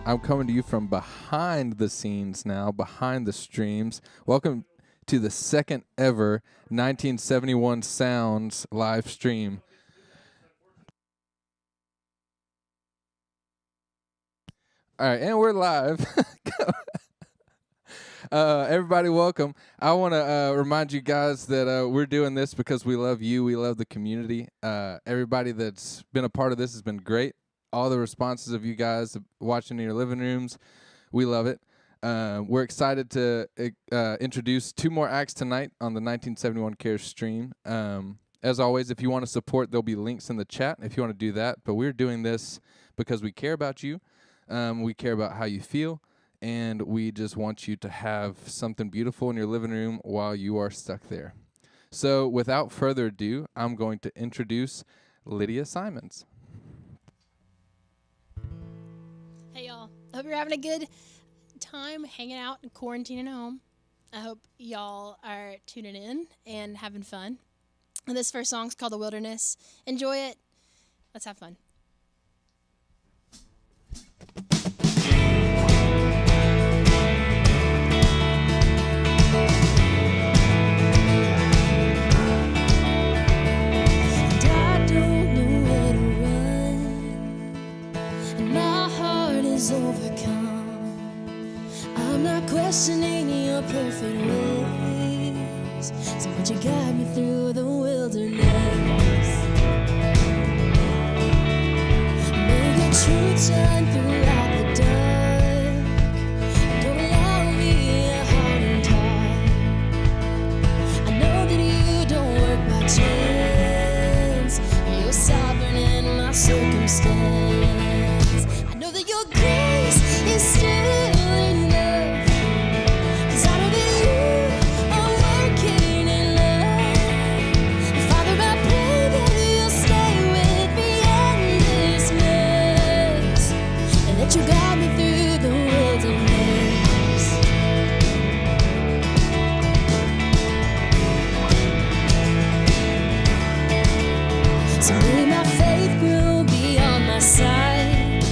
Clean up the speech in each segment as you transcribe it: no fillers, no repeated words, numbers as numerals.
I'm coming to you from behind the scenes now, behind the streams. Welcome to the second ever 1971 Sounds live stream. All right, and we're live. Everybody, welcome. I want to remind you guys that we're doing this because we love you. We love the community. Everybody that's been a part of this has been great. All the responses of you guys watching in your living rooms, we love it. We're excited to introduce two more acts tonight on the 1971 Cares stream. As always, if you want to support, there'll be links in the chat if you want to do that. But we're doing this because we care about you. We care about how you feel. And we just want you to have something beautiful in your living room while you are stuck there. So without further ado, I'm going to introduce Lydia Simonds. Hey, y'all. I hope you're having a good time hanging out and quarantining at home. I hope y'all are tuning in and having fun. And this first song's called The Wilderness. Enjoy it. Let's have fun. Overcome. I'm not questioning your perfect ways, so would you guide me through the wilderness? May your truth shine throughout the dark. Don't allow me a hardened heart. I know that you don't work by chance. You're sovereign in my circumstance. I know that your grace is still enough, 'cause I know that you are working in love. And Father, I pray that you'll stay with me in this mess, and that you guide me through the wilderness. So may my faith grow beyond my sight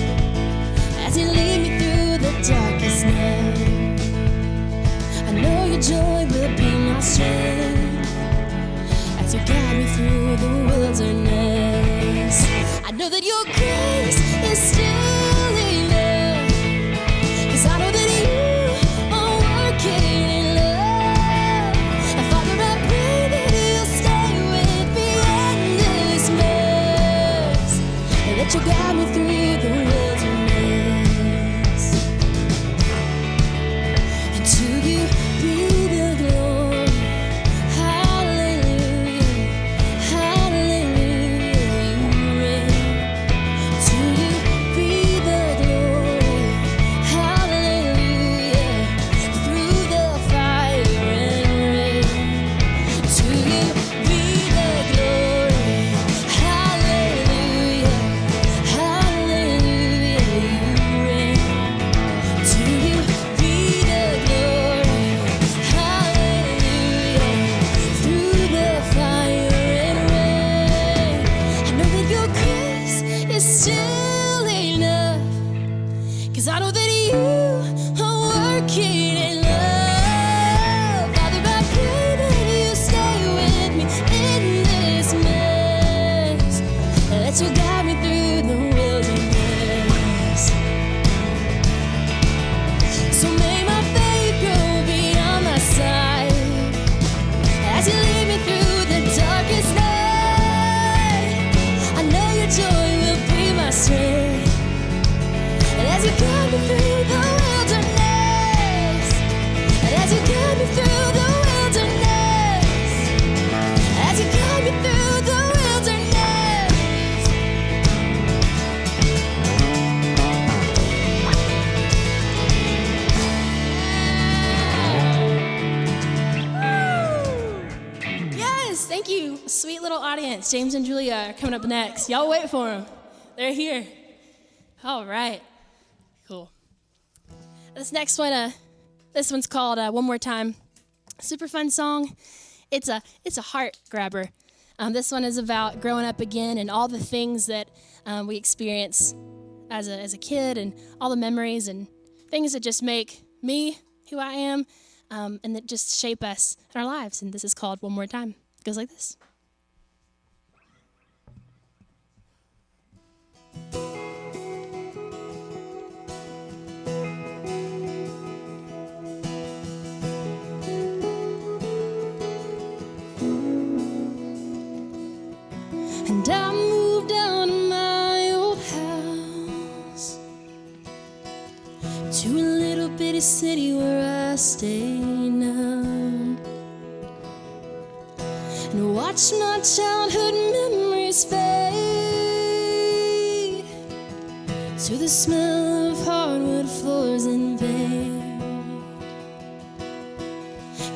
as you lead me through the darkest night. I know your joy will be my strength as you guide me through the wilderness. I know that your grace is still enough, 'cause I know that you are working in love. And Father, I pray that you'll stay with me in this mess, and that you guide me through the wilderness. And to you be the glory. Hallelujah, hallelujah, you reign. To you be the glory. Hallelujah, through the fire and rain. To you be the glory. Hallelujah, hallelujah, you reign. To you be the glory. Hallelujah, through the fire and rain. I know that your grace is still enough, 'cause I know that you are working in love. Father, I pray that you stay with me in this mess, and that you guide me through the wilderness. So may my faith grow beyond my sight as you lead me through the darkest night. I know your joy will be my strength, and as you guide me through the wilderness, and as you guide me through the wilderness, as you guide me through the wilderness. Yes, thank you. Sweet little audience. James and Julia are coming up next. Y'all wait for them. They're here. All right. Cool. This next one, this one's called One More Time. Super fun song. It's a heart grabber. This one is about growing up again and all the things that we experience as a kid, and all the memories and things that just make me who I am, and that just shape us in our lives. And this is called One More Time. It goes like this. And I moved out of my old house to a little bitty city where I stay now, and watch my childhood memories fade to the smell of hardwood floors and paint.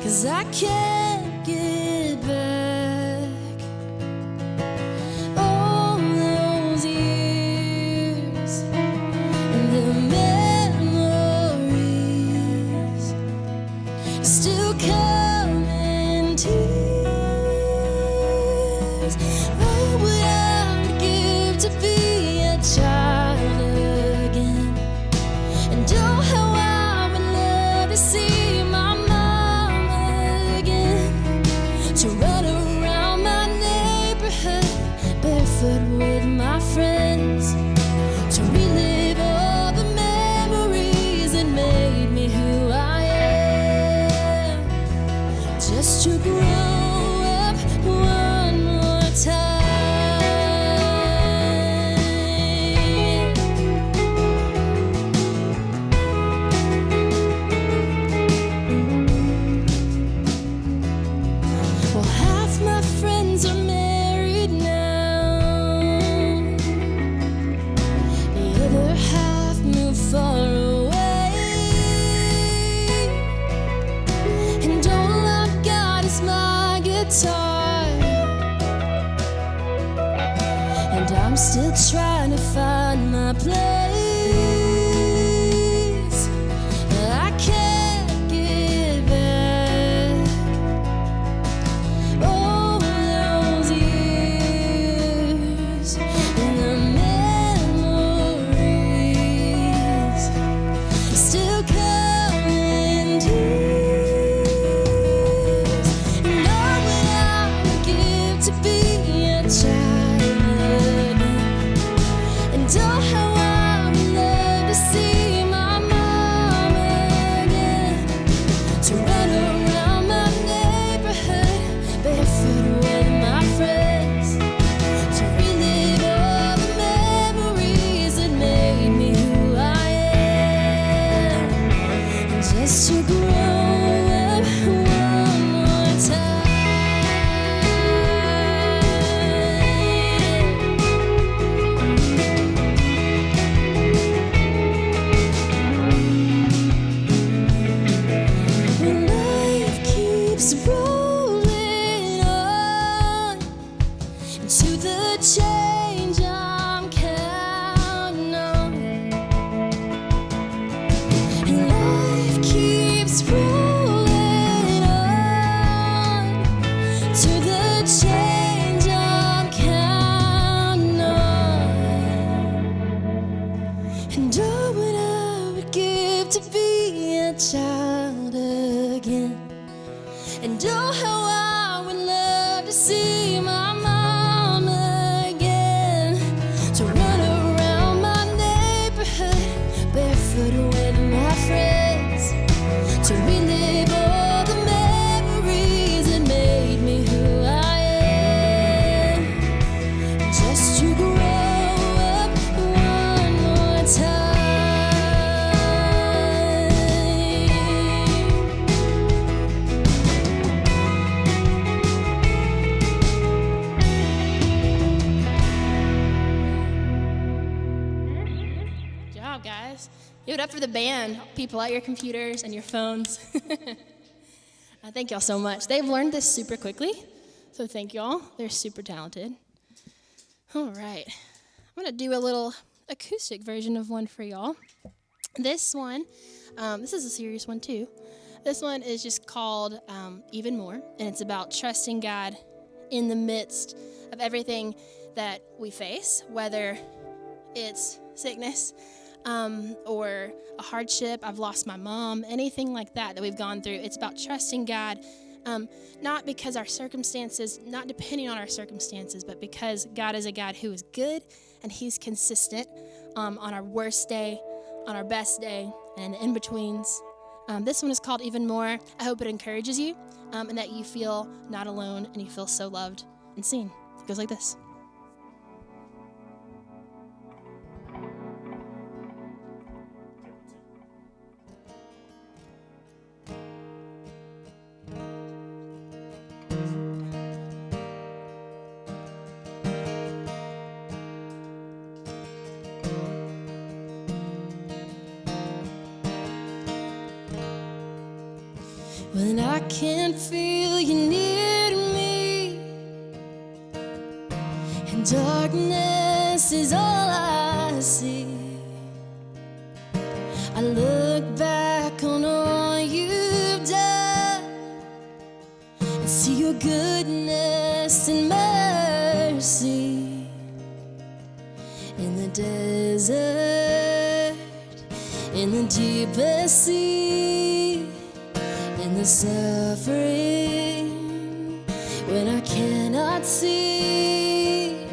'Cause I can't get back all those years and the memories still come in tears. What would I give to be a child again? And oh, how I would love to see my mom again, to run around my neighborhood barefoot with my friends, to relive all the memories that made me who I am, just to grow up one more time. Well, half my friends are married now, the other half moved far away, and all I've got is my guitar, and I'm still trying to find my place. I can't get back all those years and the memories still come in tears. And all that I would give to be a child again, and oh, how I would love to see my mom again, to run around my neighborhood barefoot with my friends, to relive all the memories that made me who I am, and just to grow up one more time. When life keeps rolling on into the change I'm counting on, and life keeps rolling on to the change I'm counting on. And oh, what I would give to be a child again, and oh, how I would love to see my mom again, to run around my neighborhood barefoot with my friends, to relive all the memories that made me who I am, just to grow up one more time. Good job, guys. Give it up for the band, people at your computers and your phones. Thank y'all so much. They've learned this super quickly, so thank y'all. They're super talented. All right. I'm going to do a little acoustic version of one for y'all. This one, this is a serious one too. This one is just called Even More, and it's about trusting God in the midst of everything that we face, whether it's sickness, or a hardship. I've lost my mom, anything like that we've gone through. It's about trusting God, not because our circumstances, not depending on our circumstances, but because God is a God who is good and he's consistent on our worst day, on our best day, and in betweens. This one is called Even More. I hope it encourages you and that you feel not alone and you feel so loved and seen. It goes like this. When I can't feel you near me, and darkness is all I see, I look back on all you've done and see your goodness and mercy. In the desert, in the deepest sea, in the suffering, when I cannot see,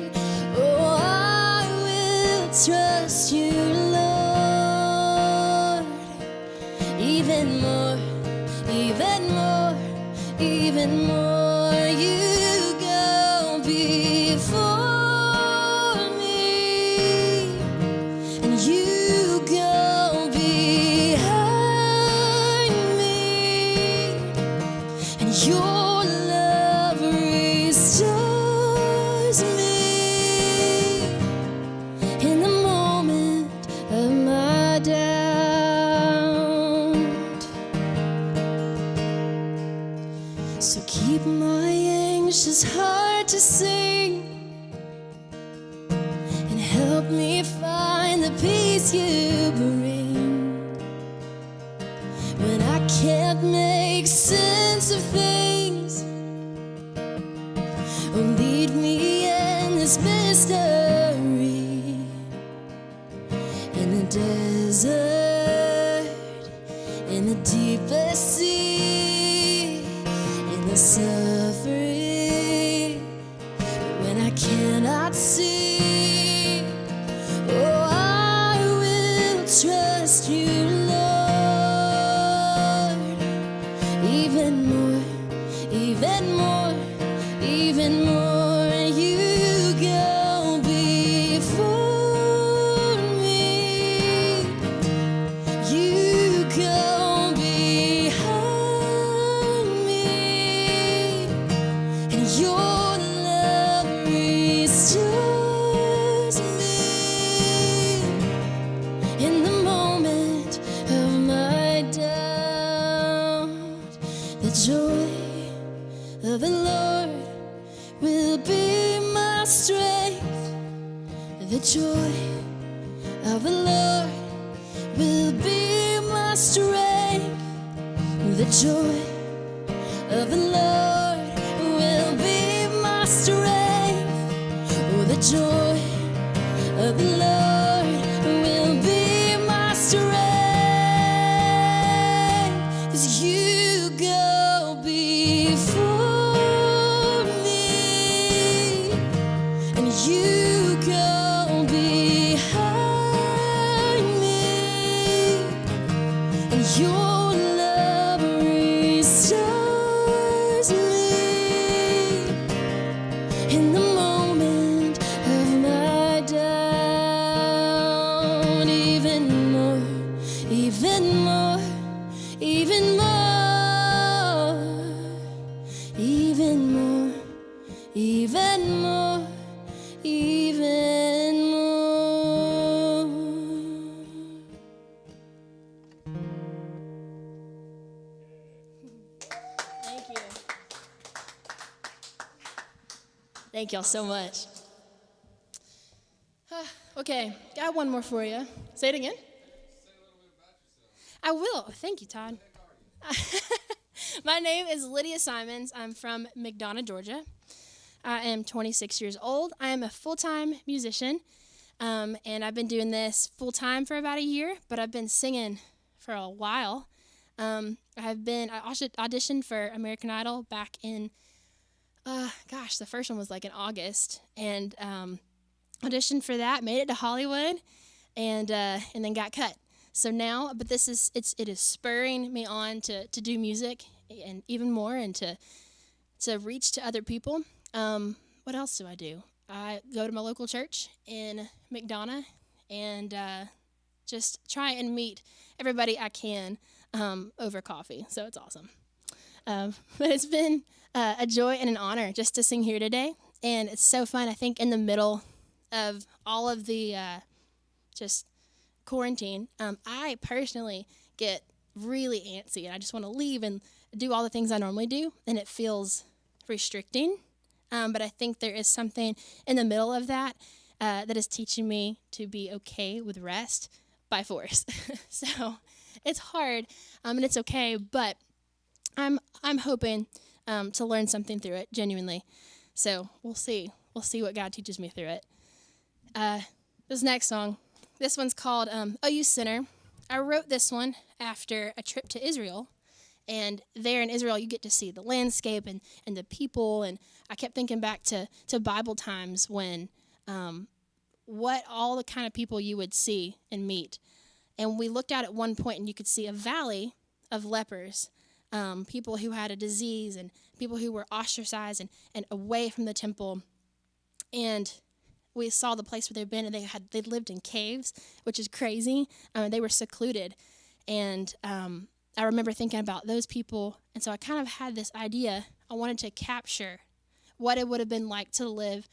oh, I will trust you, Lord, even more, even more, even more. You go before me, and you go behind me, and your love restores me in the moment of my doubt. So keep my anxious heart to sing, and help me find the peace you bring when I can't make sense of things. Oh, lead me in this mystery, in the desert, in the deepest sea, in the suffering, when I cannot see, oh, I will trust you, Lord, even more, even more, even more. You go before me, you go behind me, and your love restores me in the moment of my doubt. The joy of the Lord will be my strength. The joy of the Lord will be my strength. The joy of the Lord will be my strength. Oh, the joy of the Lord will be my strength. 'Cause you go before me, and you go behind me, and your love restores me in the moment of my doubt. Even more, even more, even more, even more, even more, even more. Thank you. Thank y'all so much. Okay, got one more for you. Say it again. I will. Thank you, Todd. My name is Lydia Simonds. I'm from McDonough, Georgia. I am 26 years old. I am a full-time musician. And I've been doing this full time for about a year, but I've been singing for a while. I auditioned for American Idol back in, the first one was like in August, and auditioned for that, made it to Hollywood, and then got cut. So now, but it is spurring me on to do music and even more, and to reach to other people. What else do I do? I go to my local church in McDonough and just try and meet everybody I can over coffee. So it's awesome. But it's been a joy and an honor just to sing here today. And it's so fun. I think in the middle of all of the just quarantine, I personally get really antsy and I just want to leave and do all the things I normally do. And it feels restricting. But I think there is something in the middle of that that is teaching me to be okay with rest by force. So it's hard, and it's okay, but I'm hoping to learn something through it, genuinely. So we'll see. We'll see what God teaches me through it. This next song, this one's called "Oh You Sinner." I wrote this one after a trip to Israel. And there in Israel, you get to see the landscape and the people. And I kept thinking back to Bible times when what all the kind of people you would see and meet. And we looked out at one point and you could see a valley of lepers, people who had a disease and people who were ostracized and away from the temple. And we saw the place where they'd been, and they lived in caves, which is crazy. They were secluded. And I remember thinking about those people, and so I kind of had this idea. I wanted to capture what it would have been like to live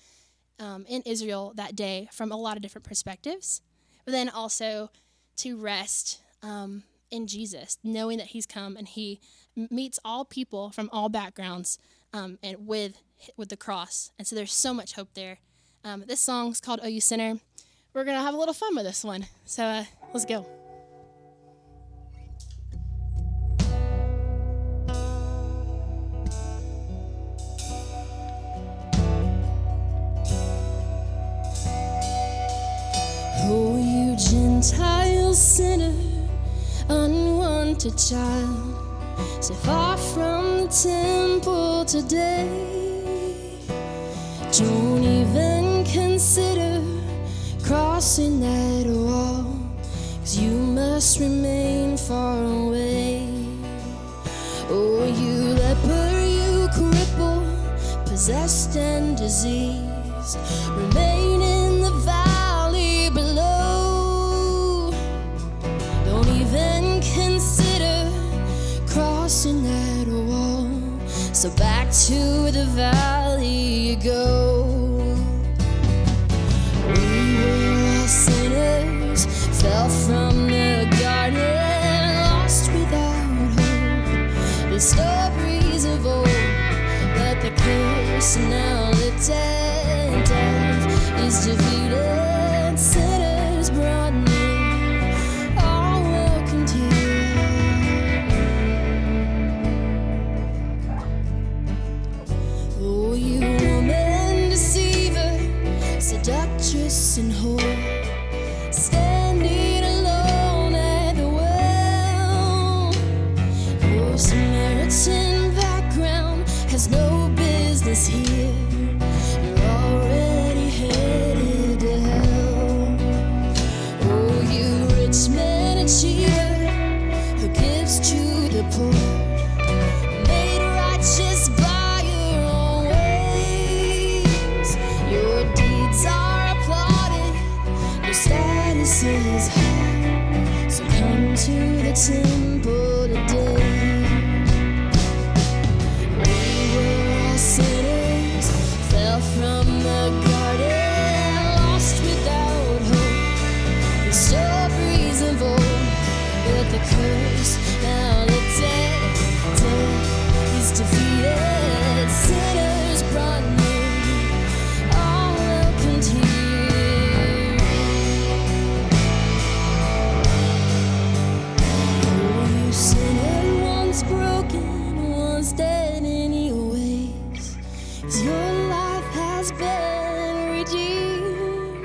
in Israel that day from a lot of different perspectives, but then also to rest in Jesus, knowing that he's come and he meets all people from all backgrounds and with the cross. And so there's so much hope there. This song's called "Oh You Sinner." We're going to have a little fun with this one, so let's go. Oh, you Gentile sinner, unwanted child, so far from the temple today. Don't even consider crossing that wall, 'cause you must remain far away. Oh, you leper, you cripple, possessed and diseased, remain in the valley below. Don't even consider crossing that wall, so back to the valley you go. We were all sinners, fell from the garden, lost without hope. The stories of old, but the curse now the death is defeated. Sinners brought near, all welcomed here. Oh, you woman deceiver, seductress and whore, standing alone at the well. Your Samaritan background has no business here. You're already headed to hell. Oh, you rich man achiever who gives to the poor, made righteous by your own ways. Your deeds are applauded, your status is high, so come to the temple today. We were all sinners, fell from the garden, lost without hope. The stories of old, but the curse now the death is defeated. Sinners brought near, all welcomed here. Oh, you sinner, once broken, once dead in your ways, 'cause your life has been redeemed.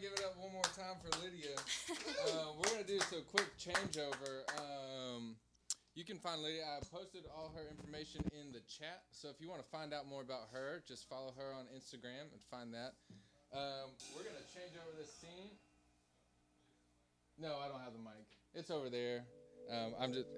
give it up one more time for Lydia. We're going to do a quick changeover. You can find Lydia. I posted all her information in the chat. So if you want to find out more about her, just follow her on Instagram and find that. We're going to change over this scene. No, I don't have the mic. It's over there.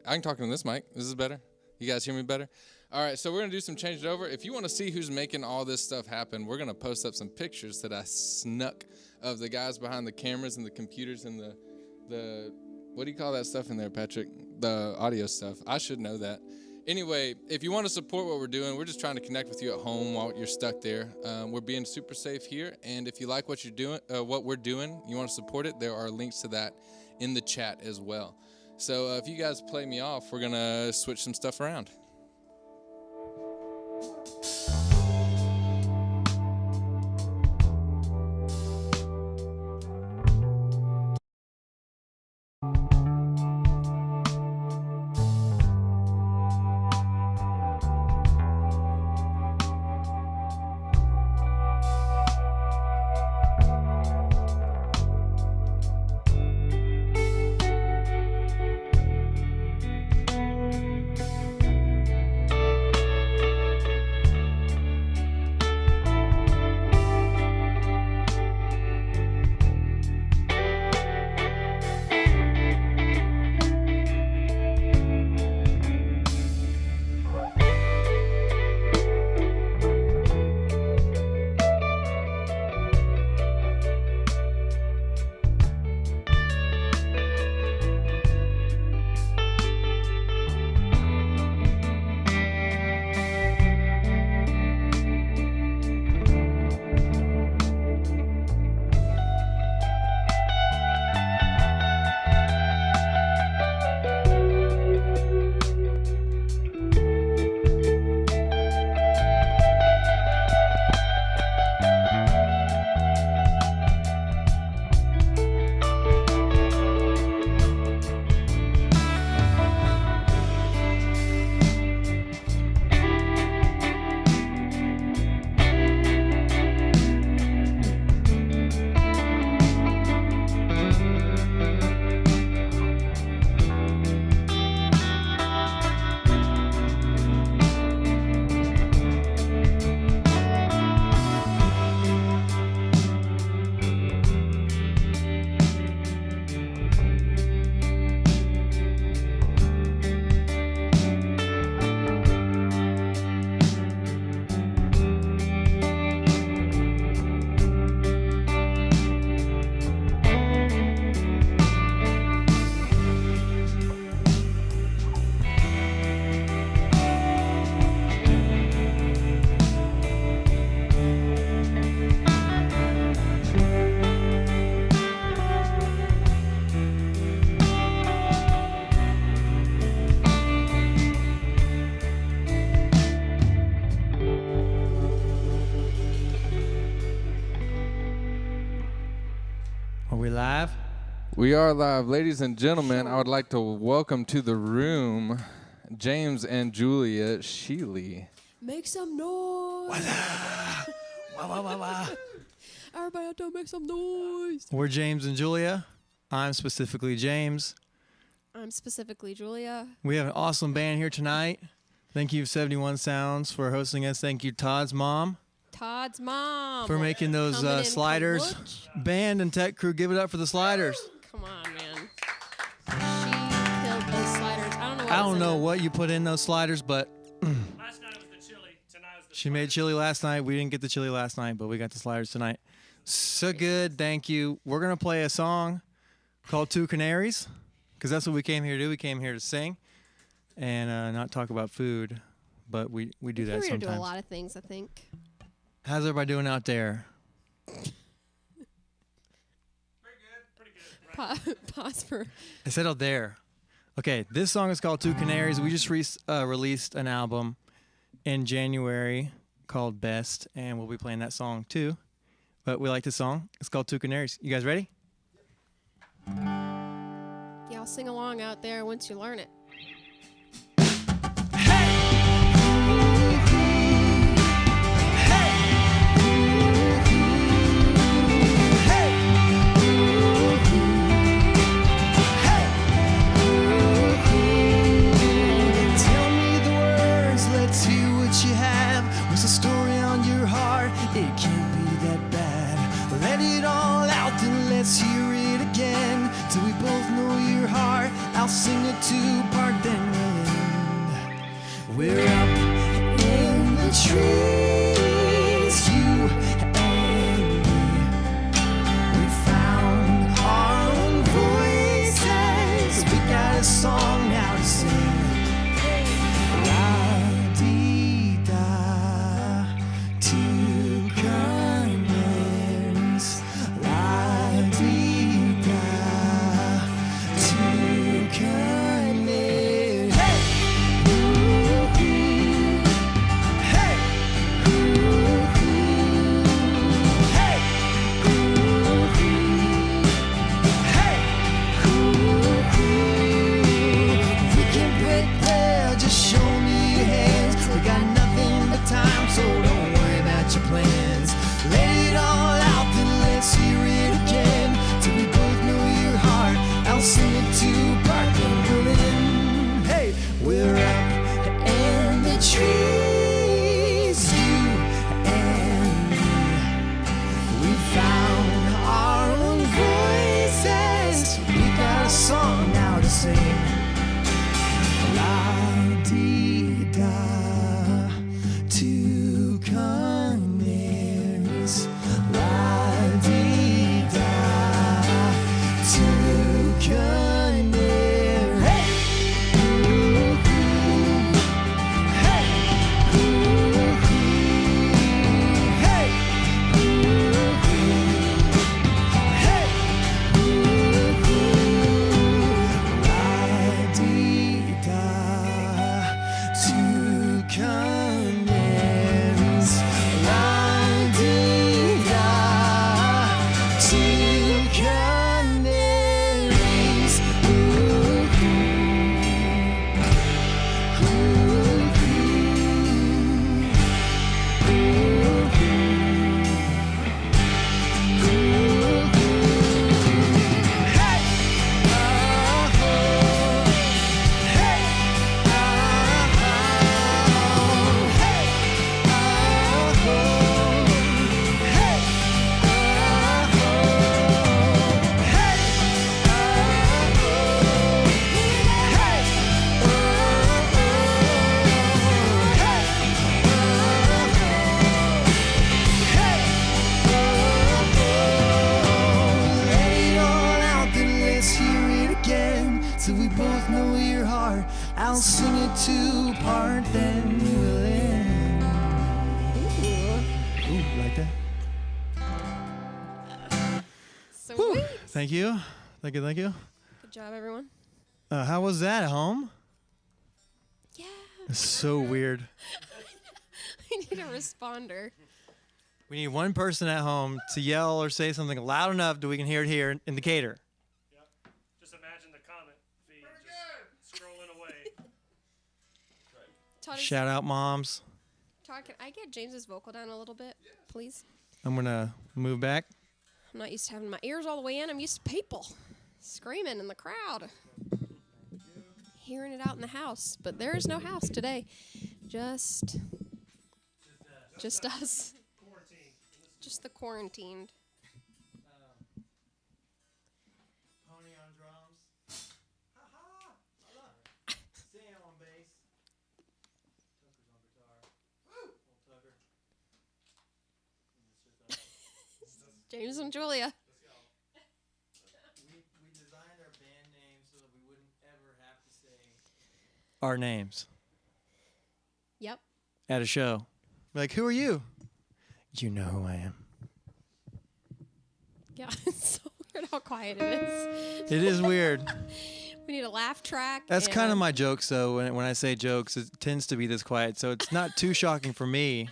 I can talk in this mic. This is better. You guys hear me better? All right, so we're going to do some change it over. If you want to see who's making all this stuff happen, we're going to post up some pictures that I snuck of the guys behind the cameras and the computers and the what do you call that stuff in there, Patrick? The audio stuff. I should know that. Anyway, if you want to support what we're doing, we're just trying to connect with you at home while you're stuck there. We're being super safe here, and if you like what you're doing, what we're doing, you want to support it, there are links to that in the chat as well. So if you guys play me off, we're going to switch some stuff around. Live? We are live. Ladies and gentlemen, I would like to welcome to the room James and Julia Sheely. Make some noise. Everybody out there, make some noise. We're James and Julia. I'm specifically James. I'm specifically Julia. We have an awesome band here tonight. Thank you, 71 Sounds, for hosting us. Thank you, Todd's mom. Todd's mom. For making those sliders. Band and tech crew, give it up for the sliders. Come on, man. She killed those sliders. I don't know what you put in those sliders, but Last night was the chili. Tonight was the she made chili last night. We didn't get the chili last night, but we got the sliders tonight. So good. Thank you. We're going to play a song called Two Canaries, because that's what we came here to do. We came here to sing and not talk about food, but we do that We're here sometimes. to do a lot of things, I think. How's everybody doing out there? Pretty good. Right? Pause for. I said out there. Okay, this song is called Two Canaries. We just released an album in January called Best, and we'll be playing that song too. But we like this song. It's called Two Canaries. You guys ready? Yeah, I'll sing along out there once you learn it. Two let's hear it again. Till we both know your heart, I'll sing a two-part, then we'll end. We're up in the trees, you and me. We found our own voices. We got a song now to sing. La-dee-da, two canaries. La-dee-da, two canaries. Hey! Ooh-hoo. Hey! Ooh-hoo. Hey! Ooh-hoo. Hey! Ooh-hoo. We can break there, just show me your hands. We got nothing but time, so don't worry about your plans. Lay it all out, then let's hear it again. Till we both know your heart, I'll sing it two-part, then we'll end. Hey, we're up in the trees, you and me. We found our own voices. We got a song now to sing. La-dee-da, two canaries. La-dee-da, two canaries. Hey! Ooh-hoo. Hey! Ooh-hoo. Hey! Ooh-hoo. Hey! Ooh-hoo. La-dee-da, two canaries. La-dee-da, two canaries. Ooh-hoo. Till we both know your heart, I'll sing it two-part, then we'll end. Ooh, like that? Sweet. Thank you. Thank you, thank you. Good job, everyone. How was that at home? Yeah. It's so weird. I need a responder. We need one person at home to yell or say something loud enough that we can hear it here in Decatur. Yep. Just imagine the comment feed just scrolling away. Todd, Shout out moms. Todd, can I get James's vocal down a little bit, please? I'm going to move back. I'm not used to having my ears all the way in. I'm used to people screaming in the crowd. Hearing it out in the house. But there is no house today. Just us. Just the quarantined. Pony on drums. Sam on bass. Tucker's on guitar. Old Tucker. James and Julia. We designed our band name so that we wouldn't ever have to say our names Yep. at a show. Like, who are you? You know who I am. Yeah, it's so weird how quiet it is. It is weird. We need a laugh track. That's kind of and- my jokes, though. When I say jokes, it tends to be this quiet, so it's not too shocking for me.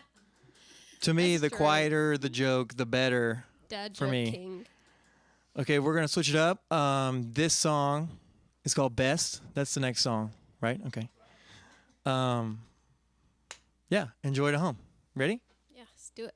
To me, That's the true. quieter the joke, the better. Dad for joke me. king. Okay, we're gonna switch it up. This song is called "Best." That's the next song, right? Okay. Yeah, enjoy it at home. Ready? Yeah, let's do it.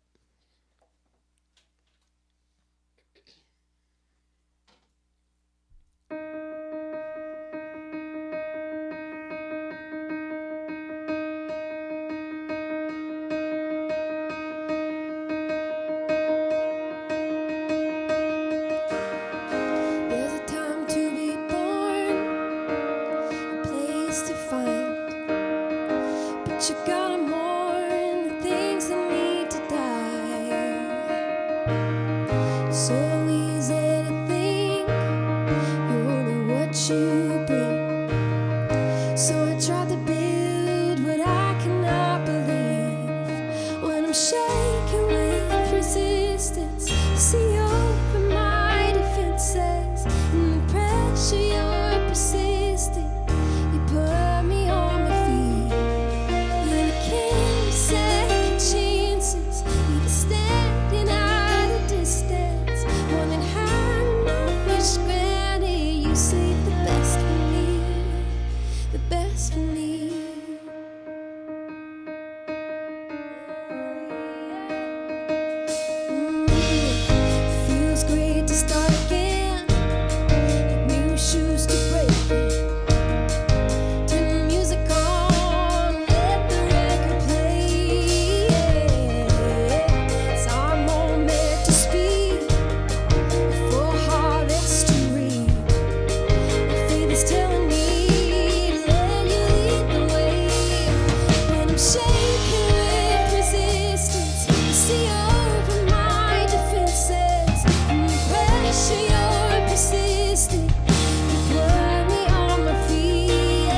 So easy to think you're only what you bring. So I tried to build what I cannot believe. When I'm shaking with resistance, you see over my defenses. And the pressure you're persistent, you put me on my feet. You're the king of second chances. You were standing at a distance. More than having my wish granted, you saved the best for me. The best for me. Feels great to start again. Like new shoes to break in. Turn the music on, let the record play. It's our moment to speak before harvest to reap. My faith is telling me to let you lead the way. When I'm shaking with resistance, you see over my defenses. And the pressure you're persistent, you put me on my feet.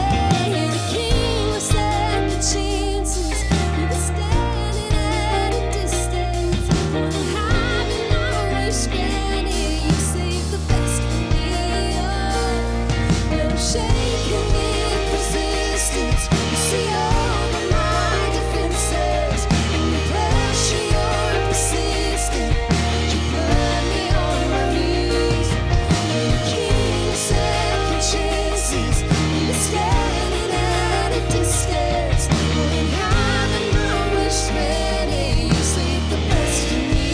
You're the king of second chances. You were standing at a distance. More than having my wish granted, you saved the best for me. When I'm shaking with resistance, you see over my defenses. And the pressure you're persistent, you put me on my knees. You're the king of second chances. You were standing at a distance. More than having my wish granted, you saved the best for me.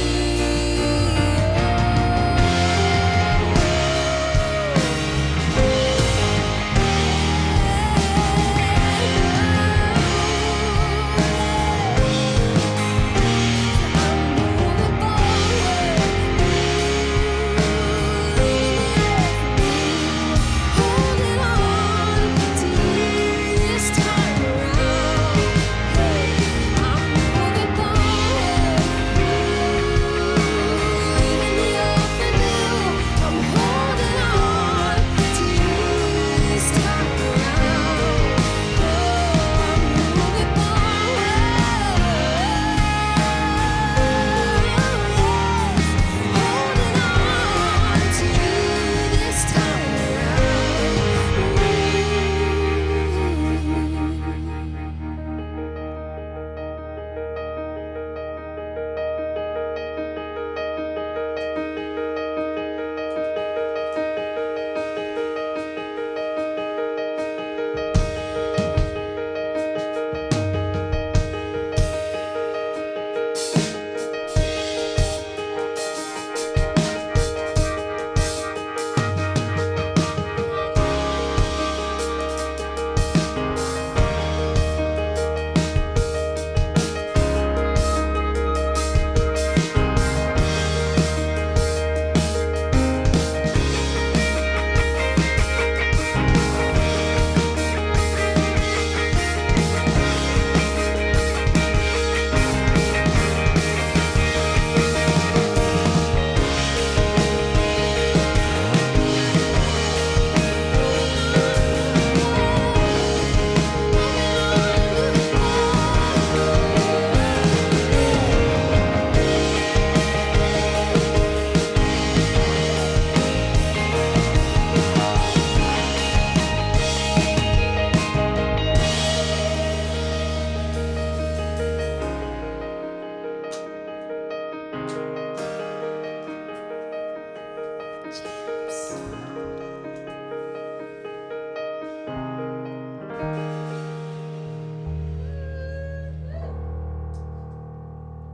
Holding on to you this time around. I'm moving forward, leaving the open view. I'm holding on to you this time around. I'm moving forward, holding on to you this time around.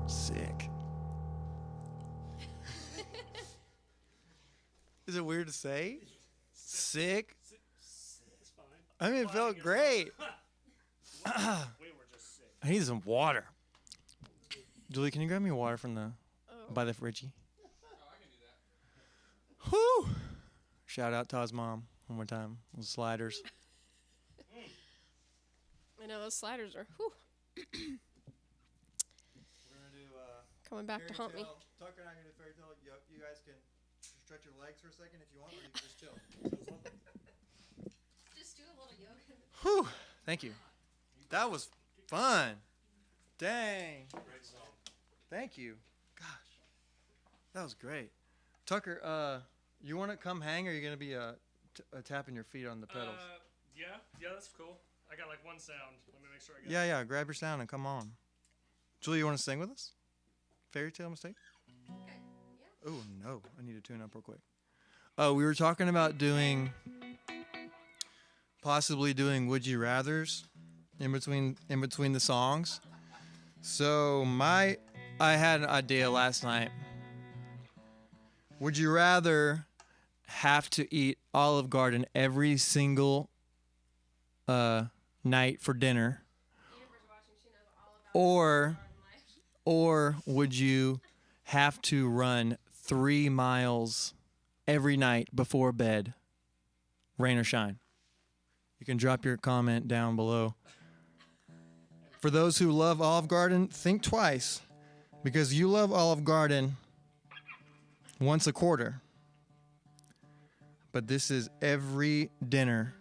Sick. Is it weird to say? Sick? It's fine. I mean, it felt great. We were just sick. I need some water. Julie, can you grab me water from the by the fridgie? Whoo! Shout out to his mom one more time. Those sliders. I know those sliders are whew, We're gonna do coming back to haunt me. Tucker and I are gonna fairy tale. You guys can stretch your legs for a second if you want, or you can just chill. Just do a little yoga. Whew. Thank you. That was fun. Dang. Great song. Thank you. Gosh, that was great. Tucker, you want to come hang, or are you gonna be tapping your feet on the pedals? Yeah, that's cool. I got like one sound. Let me make sure I got Yeah. Grab your sound and come on. Julie, you want to sing with us? Fairy tale mistake? Okay. Yeah. Oh no, I need to tune up real quick. Oh, we were talking about possibly doing Would You Rathers in between the songs. So I had an idea last night. Would you rather have to eat Olive Garden every single night for dinner, or would you have to run 3 miles every night before bed, rain or shine? You can drop your comment down below. For those who love Olive Garden, think twice, because you love Olive Garden once a quarter. But this is every dinner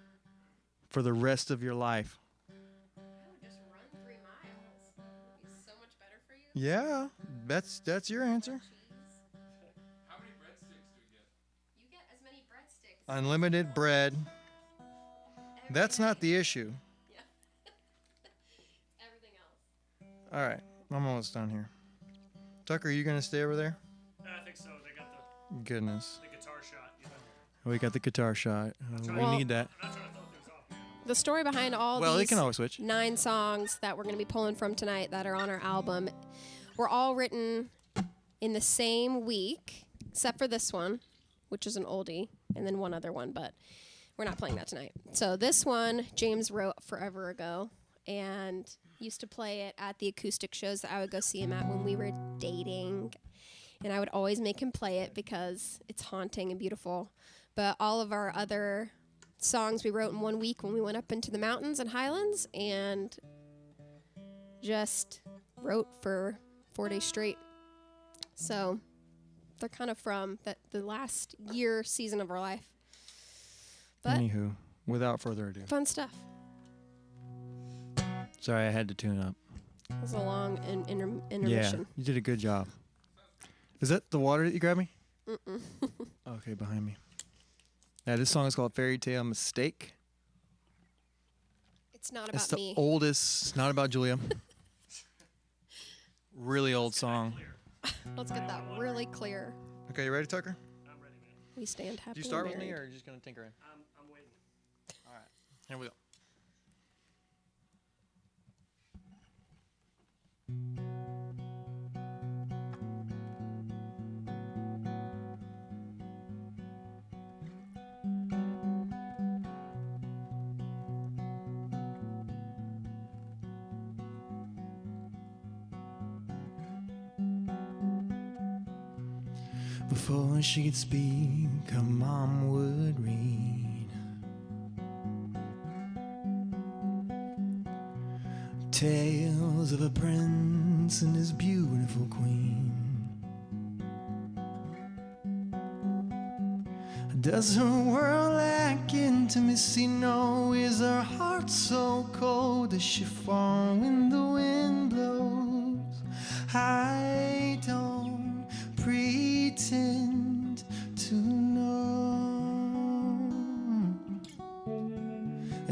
for the rest of your life. I would just run 3 miles. It would be so much better for you. Yeah, that's your answer. Cheese. How many breadsticks do we get? You get as many breadsticks. Unlimited bread. every That's not night. the issue. Yeah. Everything else. All right, I'm almost done here. Tucker, are you gonna stay over there? I think so. They got Goodness, the guitar shot. we got the guitar shot. We Well- need that. I'm not trying to throw things off. The story behind all Well, they these can always switch. 9 songs that we're going to be pulling from tonight that are on our album were all written in the same week, except for this one, which is an oldie, and then one other one, but we're not playing that tonight. So this one, James wrote forever ago and used to play it at the acoustic shows that I would go see him at when we were dating. And I would always make him play it because it's haunting and beautiful. But all of our other songs we wrote in 1 week when we went up into the mountains and highlands and just wrote for 4 days straight. So they're kind of from the last year season of our life. But Anywho, without further ado. fun stuff. Sorry, I had to tune up. It was a long Yeah, intermission. you did a good job. Is that the water that you grabbed me? Okay, behind me. Yeah, this song is called Fairy Tale Mistake. It's not It's about the me. oldest. It's not about Julia. Really old song. Let's get that really clear. Okay, you ready, Tucker? I'm ready, man. We stand Do happily you start with me, married. or are you just gonna tinker in? I'm waiting. All right, here we go. Before she could speak, her mom would read tales of a prince and his beautiful queen. Does her world lack intimacy? No, is her heart so cold? Does she fall when the wind blows? I don't pretend to know.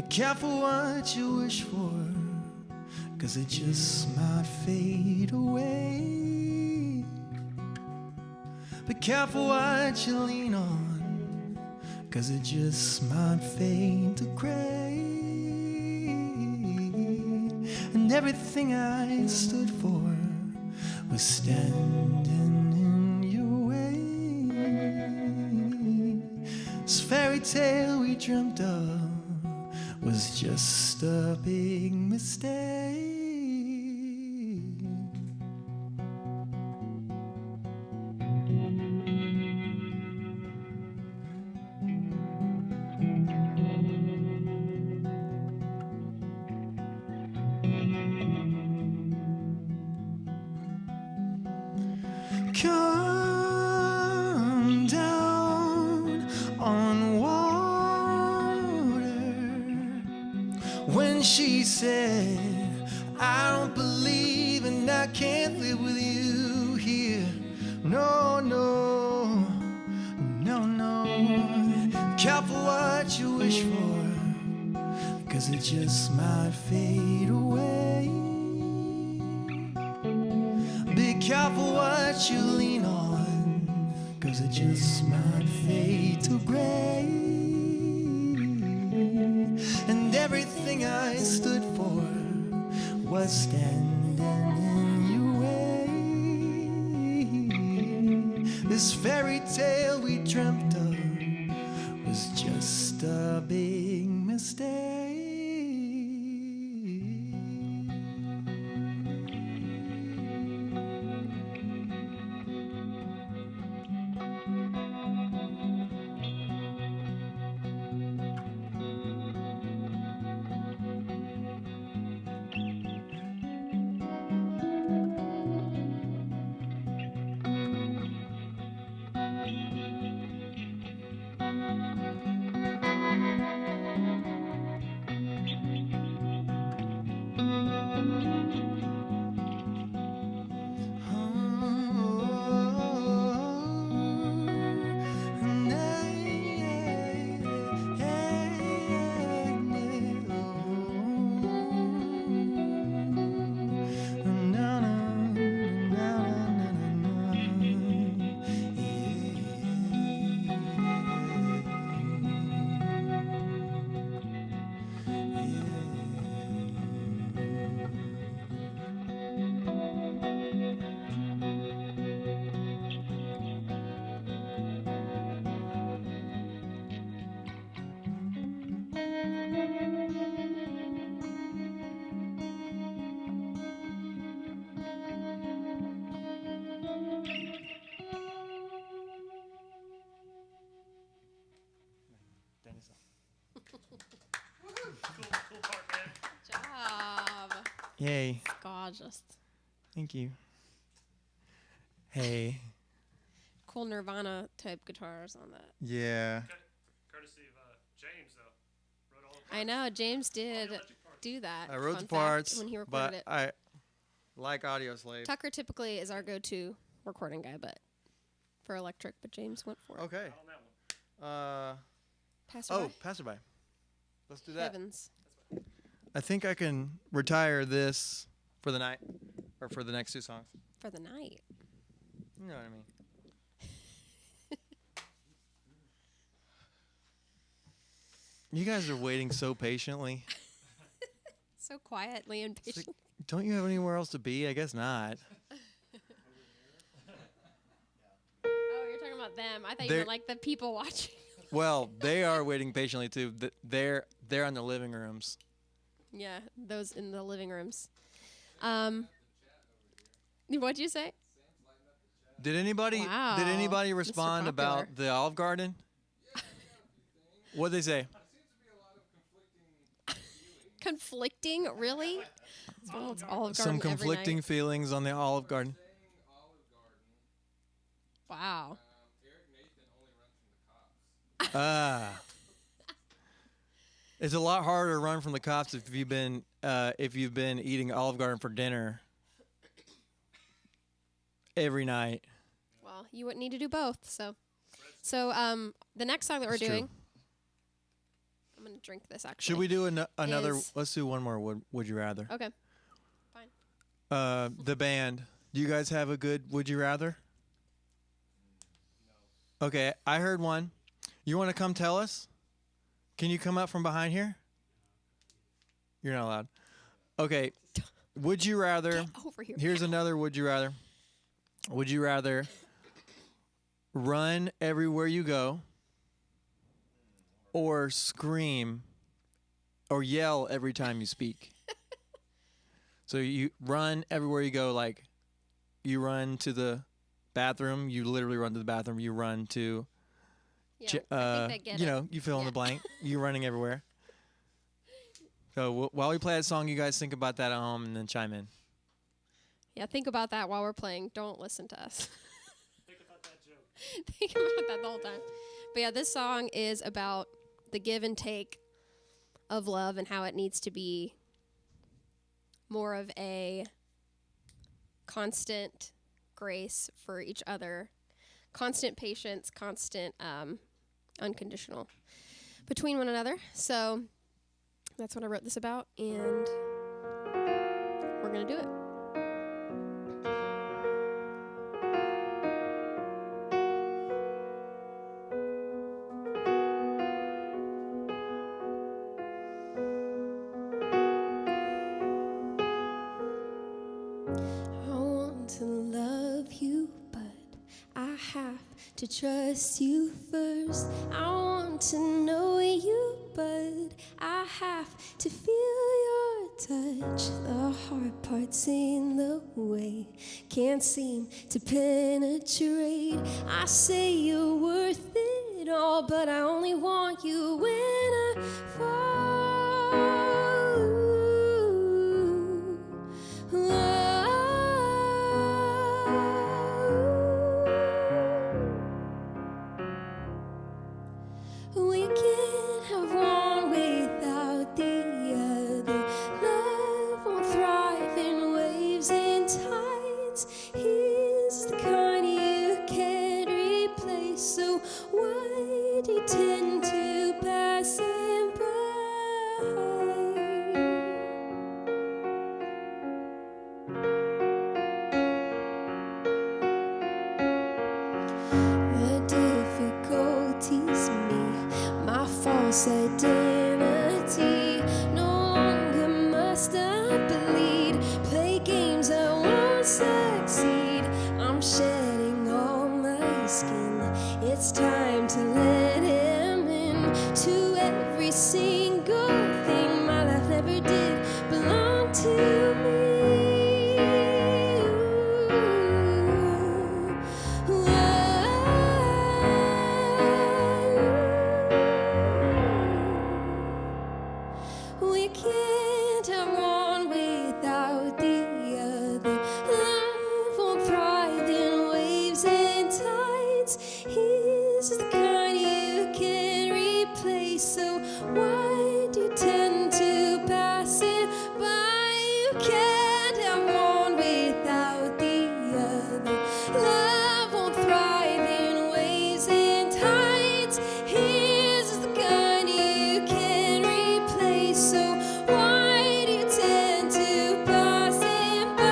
Careful what you wish for, 'cause it just might fade away. Be careful what you lean on, 'cause it just might fade to gray. And everything I stood for was standing in your way. This fairy tale we dreamt of was just a big mistake. Come she said, I don't believe and I can't live with you here. No, no, no, no. Careful what you wish for, 'cause it just might fade away. Be careful what you lean on, 'cause it just might fade to gray. And everything I stood for was standing in your way. This fairy tale we dreamt of was just a big mistake. Cool part, man. Job. Yay. Gorgeous. Thank you. Hey. Cool Nirvana type guitars on that. Yeah. Courtesy of James, though. Wrote all the I know James all the did electric parts. do that. I wrote Fun the parts, fact, when he recorded but it. I like Audio Slave. Tucker typically is our go-to recording guy, but for electric, but James went for it. Okay. Not on that one. Passerby. Passerby. Let's do that. Heavens. I think I can retire this for the night, or for the next two songs. For the night. You know what I mean. You guys are waiting so patiently. So quietly and It's like, patiently. don't you have anywhere else to be? I guess not. Oh, you're talking about them. I thought you They're- meant like the people watching. Well, they are waiting patiently too. They're in the living rooms. Yeah, those in the living rooms. What'd you say? Did anybody Wow, Mr. respond Popular. about the Olive Garden? What'd they say? Conflicting? Really? Oh, it's Olive Garden Some every conflicting night. feelings on the Olive Garden. Wow. Ah. It's a lot harder to run from the cops if you've been eating Olive Garden for dinner every night. Well, you wouldn't need to do both. So the next song that we're That's true. doing, I'm gonna drink this actually. Should we do another? Is- Let's do one more. Would you rather? Okay. Fine. The band. Do you guys have a good Would you rather? No. Okay, I heard one. You want to come tell us? Can you come up from behind here? You're not allowed. Okay. Would you rather? Get over here. Here's another would you rather. Would you rather run everywhere you go or scream or yell every time you speak? So you run everywhere you go, like you run to the bathroom, you literally run to the bathroom, you run to Yeah, I think they get you it. know, you fill in the Yeah. blank. You're running everywhere. So while we play that song, you guys think about that at home and then chime in. Yeah, think about that while we're playing. Don't listen to us. Think about that joke. Think about that the whole time. But yeah, this song is about the give and take of love and how it needs to be more of a constant grace for each other, constant patience, constant unconditional between one another. So that's what I wrote this about, and we're going to do it. To trust you first, I want to know you, but I have to feel your touch. The hard parts in the way can't seem to penetrate. I say you're worth it all, but I only want you when I fall. We can't have one without the other. Love won't thrive in waves and tides. He's the kind you can't replace. So why do you tend to pass him by? The difficulties my false identity. No longer must I bleed, play games I won't succeed. I'm shedding all my skin. It's time to let him in to every single thing my life never did belong to me. We can't have one without the other. Love won't thrive in waves and tides. He's the kind you can't replace. So why do you tend to pass it by? You can't have one without the other. Love won't thrive in waves and tides. He's the kind you can't replace. So why do you tend to pass him by?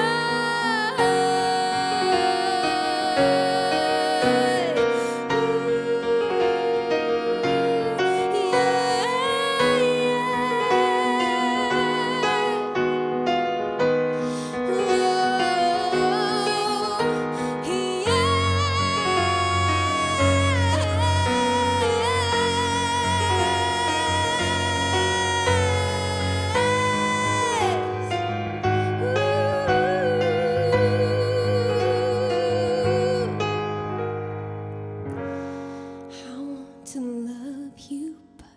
I want to love you, but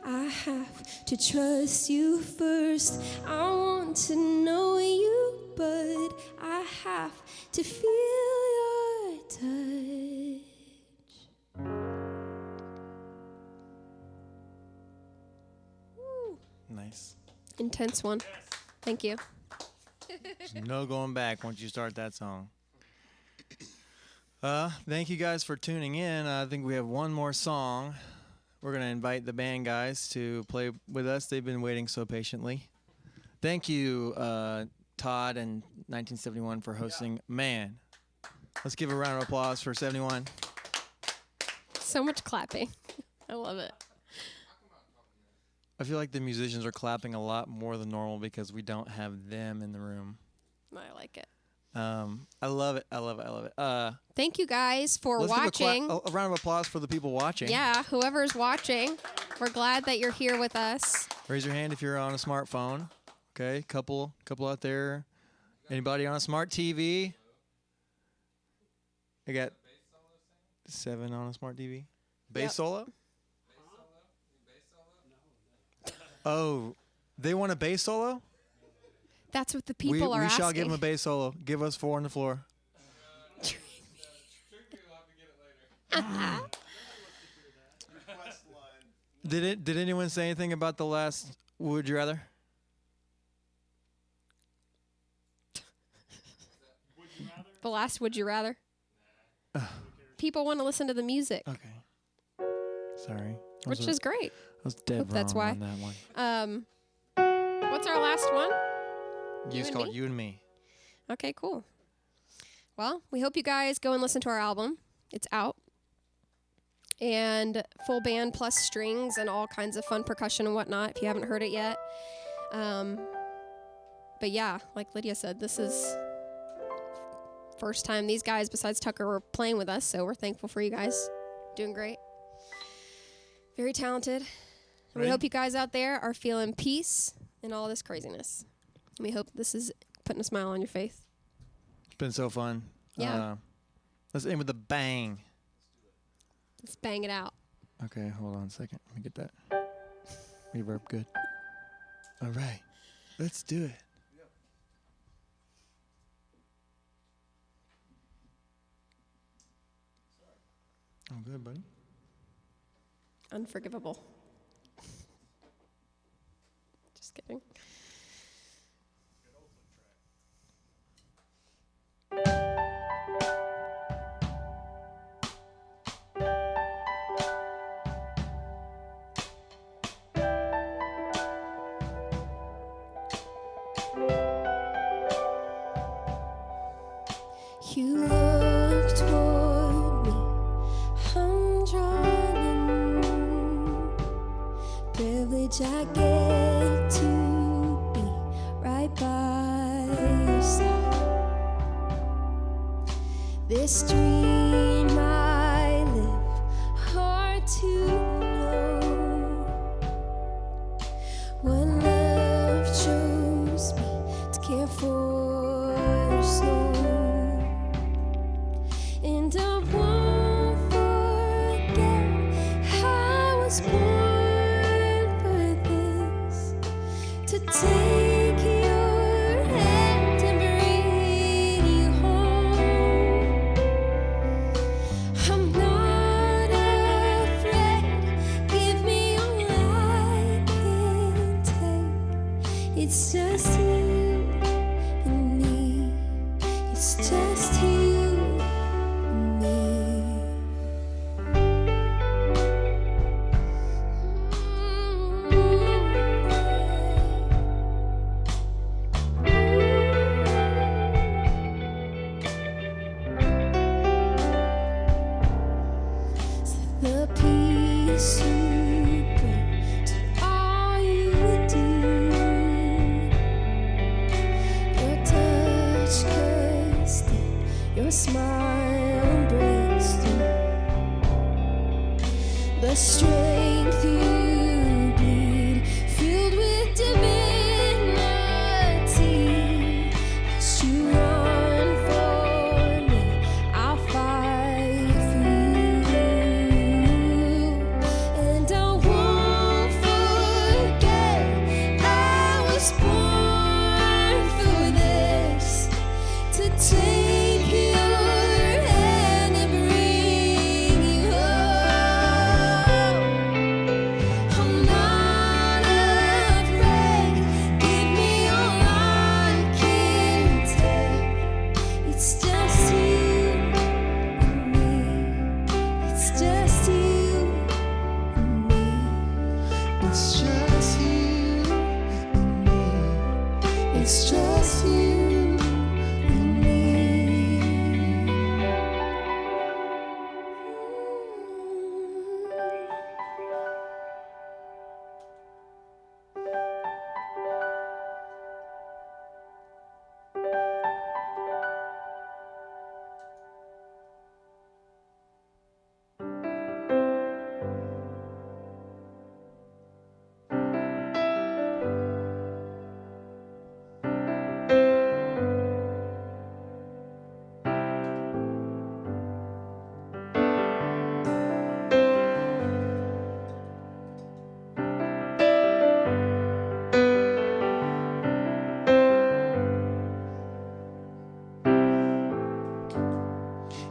I have to trust you first. I want to know you, but I have to feel your touch. Nice. Intense one. Thank you. There's no going back once you start that song. Thank you guys for tuning in. I think we have one more song. We're going to invite the band guys to play with us. They've been waiting so patiently. Thank you, Todd and 1971 for hosting. Man, let's give a round of applause for 71. So much clapping. I love it. I feel like the musicians are clapping a lot more than normal because we don't have them in the room. I like it. I love it. I love it. I love it. Thank you guys for Let's watching. give a round of applause for the people watching. Yeah, whoever's watching, we're glad that you're here with us. Raise your hand if you're on a smartphone. Okay, couple out there. Anybody on a smart TV? I got 7 on a smart TV. Bass Yep. solo? Oh, they want a bass solo? That's what the people are we asking. shall give them a bass solo. Give us 4 on the floor. Did anyone say anything about the last Would You Rather? The last Would You Rather? People want to listen to the music, Okay. Sorry. which is great. I was dead Hope wrong that's why. on that one. What's our last one? You just and called me? You and Me. Okay, cool. Well, we hope you guys go and listen to our album. It's out. And full band plus strings and all kinds of fun percussion and whatnot if you haven't heard it yet. But yeah, like Lydia said, this is first time these guys besides Tucker were playing with us, so we're thankful for you guys. Doing great. Very talented. And we Right. hope you guys out there are feeling peace in all this craziness. And we hope this is putting a smile on your face. It's been so fun. Yeah. Let's end with a bang. Let's bang it out. Okay, hold on a second. Let me get that reverb good. All right. Let's do it. I'm good, buddy. Unforgivable. Just kidding. You look toward me, I'm drawn in. Privilege I get to be right by your side. This dream I live, hard to know. When love chose me to care for snow. And I won't forget I was born for this, to take your hand and bring you home. I'm not afraid, give me all I can take. It's just you and me, it's just you. The peace you bring to all you do. Your touch cuts deep, your smile breaks through. The strength you bleed, filled with divinity, as you run for me, I'll fight for you. And I won't forget I was born for this, to take your hand and bring you home. I'm not afraid, give me all I can take. It's just you and me, it's just you and me. It's just you and me, it's just you and me.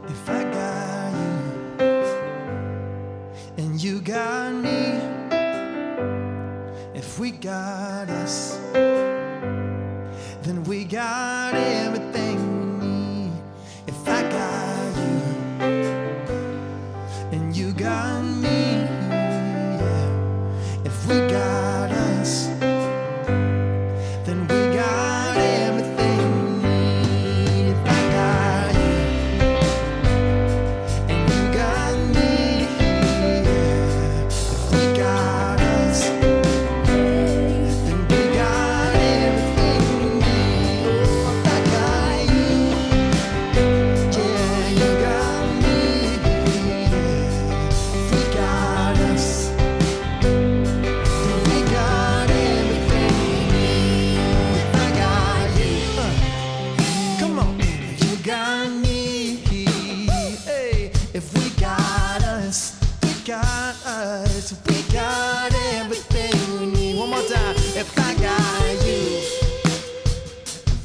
If I got you and you got me, If we got us, then we got everything we need. If I got you, and you got me, yeah. If we got us, then we got everything we need. If I got you, and you got me, yeah. If we got us, then we got everything we need. Oh, if I got you, yeah, you got me, yeah. If we got us, then we got everything we need. If I got you, come on, you got me, hey. If we got us, we got us, we got everything we need. One more time. If I got you,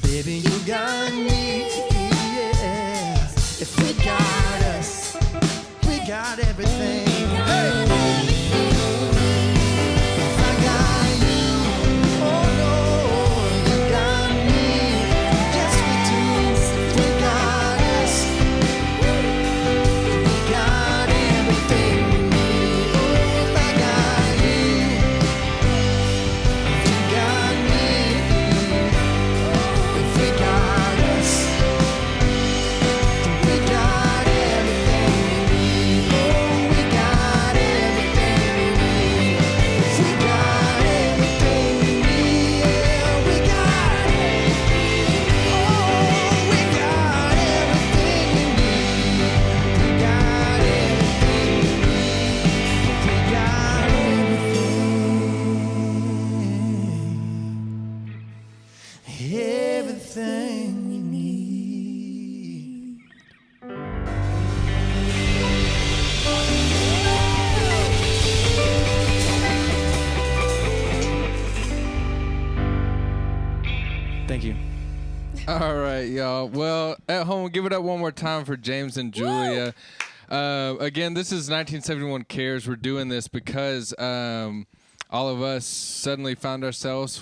baby, you got me, yeah. If we got us, we got everything. Hey. If I got you, oh no, you got me. Yes, we do. We got us. We got everything we need. Oh, if I got you, you got me. If we got us, we got everything we need. Oh, we got everything we need. If we got everything we need, yeah, we got it. Oh, we got everything we need. We got everything we need. We got everything we need. Thank you. All right, y'all. Well, at home, give it up one more time for James and Julia. Again, this is 1971 Cares. We're doing this because all of us suddenly found ourselves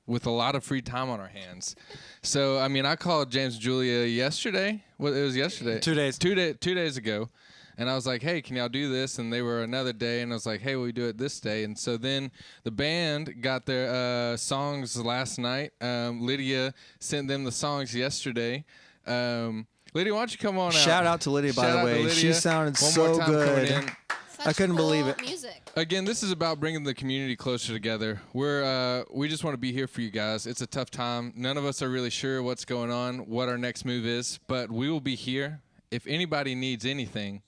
with a lot of free time on our hands. So, I mean, I called James and Julia yesterday. Well, it was yesterday. 2 days. 2 days ago. And I was like, hey, can y'all do this? And they were another day. And I was like, hey, will we do it this day? And so then the band got their songs last night. Lydia sent them the songs yesterday. Lydia, why don't you come on out? Shout out to Lydia, by Shout the out to way. Lydia. She sounded One so more time coming good. in. Such I couldn't believe cool it. Music. Again, this is about bringing the community closer together. We just want to be here for you guys. It's a tough time. None of us are really sure what's going on, what our next move is, but we will be here. If anybody needs anything,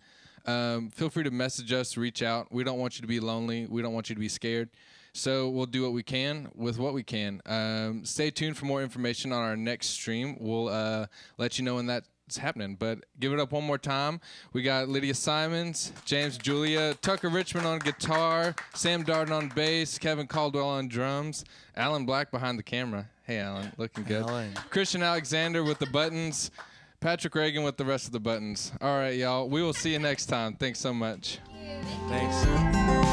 feel free to message us, reach out. We don't want you to be lonely. We don't want you to be scared. So we'll do what we can with what we can. Stay tuned for more information on our next stream. We'll let you know when that's happening. But give it up one more time. We got Lydia Simonds, James Julia, Tucker Richmond on guitar, Sam Darden on bass, Kevin Caldwell on drums, Alan Black behind the camera. Hey, Alan, looking good. Alan. Christian Alexander with the buttons. Patrick Reagan with the rest of the buttons. All right, y'all. We will see you next time. Thanks so much. Thanks.